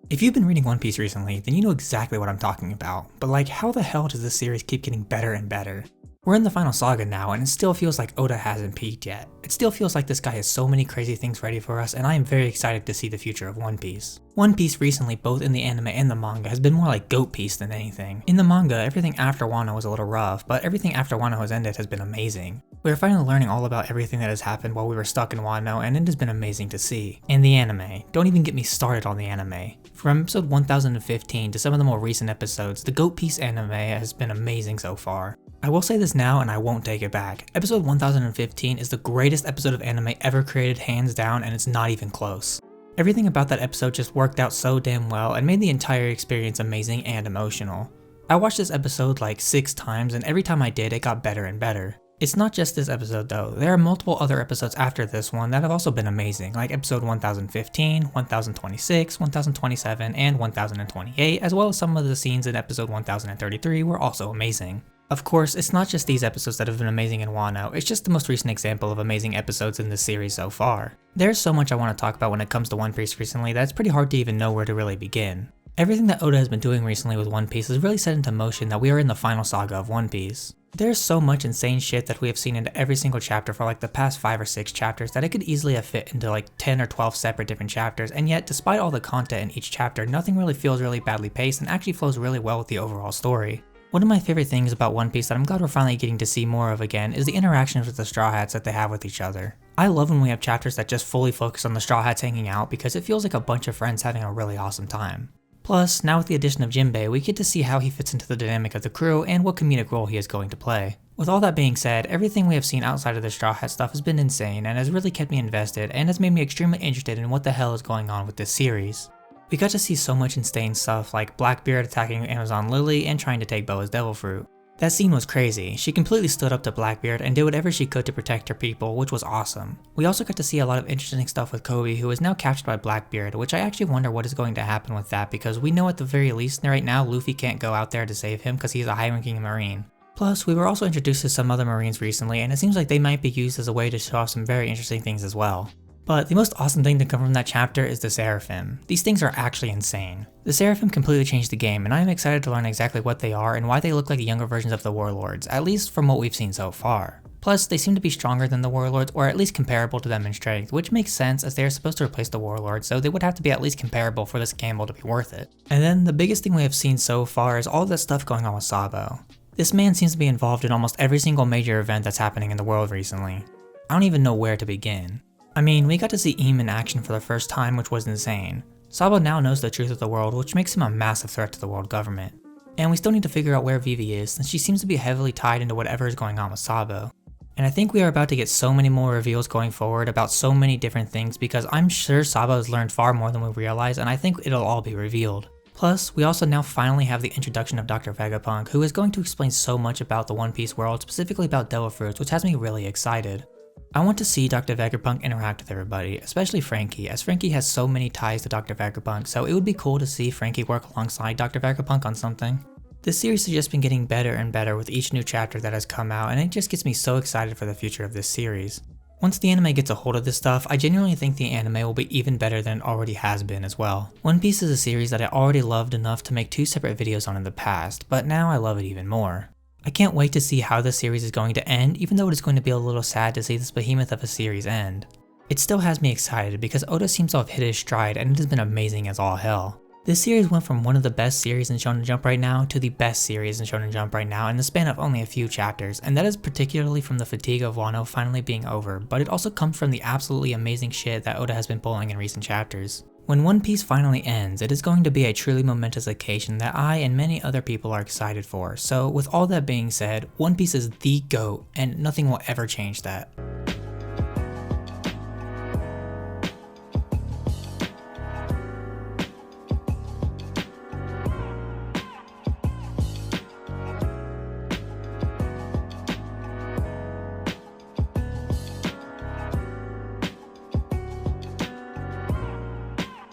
If you've been reading One Piece recently, then you know exactly what I'm talking about, but like how the hell does this series keep getting better and better? We're in the final saga now and it still feels like Oda hasn't peaked yet. It still feels like this guy has so many crazy things ready for us and I am very excited to see the future of One Piece. One Piece recently, both in the anime and the manga, has been more like Goat Piece than anything. In the manga, everything after Wano was a little rough, but everything after Wano has ended has been amazing. We are finally learning all about everything that has happened while we were stuck in Wano and it has been amazing to see. And the anime, don't even get me started on the anime. From episode 1015 to some of the more recent episodes, the Goat Piece anime has been amazing so far. I will say this now and I won't take it back. Episode 1015 is the greatest episode of anime ever created hands down and it's not even close. Everything about that episode just worked out so damn well and made the entire experience amazing and emotional. I watched this episode like 6 times and every time I did it got better and better. It's not just this episode though, there are multiple other episodes after this one that have also been amazing, like episode 1015, 1026, 1027, and 1028, as well as some of the scenes in episode 1033 were also amazing. Of course, it's not just these episodes that have been amazing in Wano, it's just the most recent example of amazing episodes in this series so far. There's so much I want to talk about when it comes to One Piece recently that it's pretty hard to even know where to really begin. Everything that Oda has been doing recently with One Piece has really set into motion that we are in the final saga of One Piece. There's so much insane shit that we have seen into every single chapter for like the past 5 or 6 chapters that it could easily have fit into like 10 or 12 separate different chapters, and yet despite all the content in each chapter, nothing really feels really badly paced and actually flows really well with the overall story. One of my favorite things about One Piece that I'm glad we're finally getting to see more of again is the interactions with the Straw Hats that they have with each other. I love when we have chapters that just fully focus on the Straw Hats hanging out because it feels like a bunch of friends having a really awesome time. Plus, now with the addition of Jinbei, we get to see how he fits into the dynamic of the crew and what comedic role he is going to play. With all that being said, everything we have seen outside of the Straw Hat stuff has been insane and has really kept me invested and has made me extremely interested in what the hell is going on with this series. We got to see so much insane stuff like Blackbeard attacking Amazon Lily and trying to take Boa's Devil Fruit. That scene was crazy. She completely stood up to Blackbeard and did whatever she could to protect her people, which was awesome. We also got to see a lot of interesting stuff with Kobe, who is now captured by Blackbeard, which I actually wonder what is going to happen with that because we know at the very least right now Luffy can't go out there to save him because he's a high-ranking Marine. Plus, we were also introduced to some other Marines recently and it seems like they might be used as a way to show off some very interesting things as well. But the most awesome thing to come from that chapter is the Seraphim. These things are actually insane. The Seraphim completely changed the game and I am excited to learn exactly what they are and why they look like younger versions of the Warlords, at least from what we've seen so far. Plus, they seem to be stronger than the Warlords or at least comparable to them in strength, which makes sense as they are supposed to replace the Warlords, so they would have to be at least comparable for this gamble to be worth it. And then the biggest thing we have seen so far is all of that stuff going on with Sabo. This man seems to be involved in almost every single major event that's happening in the world recently. I don't even know where to begin. I mean, we got to see Eam in action for the first time, which was insane. Sabo now knows the truth of the world, which makes him a massive threat to the world government. And we still need to figure out where Vivi is, since she seems to be heavily tied into whatever is going on with Sabo. And I think we are about to get so many more reveals going forward about so many different things because I'm sure Sabo has learned far more than we realize and I think it'll all be revealed. Plus, we also now finally have the introduction of Dr. Vegapunk, who is going to explain so much about the One Piece world, specifically about Devil Fruits, which has me really excited. I want to see Dr. Vegapunk interact with everybody, especially Frankie, as Frankie has so many ties to Dr. Vegapunk, so it would be cool to see Frankie work alongside Dr. Vegapunk on something. This series has just been getting better and better with each new chapter that has come out, and it just gets me so excited for the future of this series. Once the anime gets a hold of this stuff, I genuinely think the anime will be even better than it already has been as well. One Piece is a series that I already loved enough to make 2 separate videos on in the past, but now I love it even more. I can't wait to see how this series is going to end, even though it is going to be a little sad to see this behemoth of a series end. It still has me excited because Oda seems to have hit his stride and it has been amazing as all hell. This series went from one of the best series in Shonen Jump right now to the best series in Shonen Jump right now in the span of only a few chapters, and that is particularly from the fatigue of Wano finally being over, but it also comes from the absolutely amazing shit that Oda has been pulling in recent chapters. When One Piece finally ends, it is going to be a truly momentous occasion that I and many other people are excited for, so with all that being said, One Piece is the GOAT and nothing will ever change that.